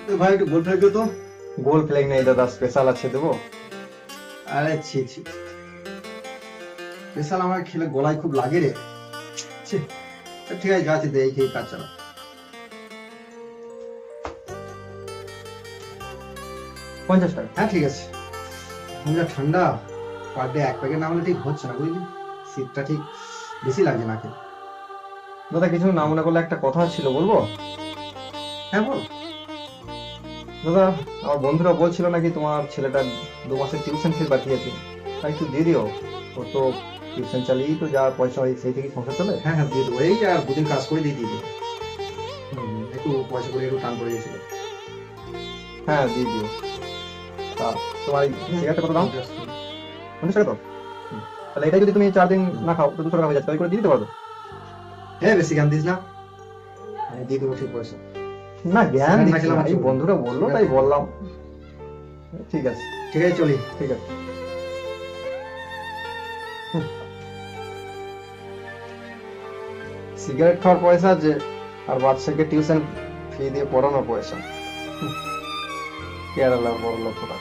ভাই একটু গোল ফ্লাই তো। গোল ফ্ল্যাগ নেই দাদা, স্পেশাল আছে দেবো? আরে ছি ছি, স্পেশাল আমার খেলে গলায় খুব লাগে রে। ছি, ঠিক আছে যাচ্ছি, তো এই খেয়ে কাজ চালা। 50 টাকা। হ্যাঁ ঠিক আছে। এখন যা ঠান্ডা, পার ডে 1 প্যাকেট না হলে ঠিক হচ্ছে না, বুঝলি? শীতটা ঠিক বেশি লাগছে নাকে। দাদা কিছু না মনে করলে একটা কথা ছিল, বলবো? হ্যাঁ বল। দাদা আমার বন্ধুরা বলছিল নাকি তোমার ছেলেটা 2 মাসের টিউশন ফি বাকি আছে, তাই একটু দিয়ে দিও। ওর তো টিউশন চালিয়েই তো যা পয়সা হয় সেই থেকে সংসার চলে। হ্যাঁ হ্যাঁ দিয়ে দেবো, এই আর 2 দিন কাজ করে দিয়ে দেবো। একটু পয়সা করে একটু টান পড়ে গেছিল। হ্যাঁ দিয়ে দিও। তা তোমার এই সিগারেটটা কত দাম? 50 টাকা তো? তাহলে এটাই যদি তুমি 4 দিন না খাও তো 200 টাকা হয়ে যাচ্ছে, তাই করে দিয়ে দিতে পারো? হ্যাঁ বেশি জ্ঞান দিস না, আমি দিয়ে দেবো ঠিক পয়সা। না জ্ঞান সিগারেট না দিচ্ছি খেলে না, আমার এই চলবে না। বন্ধুরা বললো তাই বললাম। ঠিক আছে। ঠিক আছে চলি। ঠিক আছে। সিগারেট খাওয়ার পয়সা আছে, আর বাচ্চাকে টিউশন ফি দিয়ে পড়ানোর পয়সা। কেরালার বড় লোক ওরা।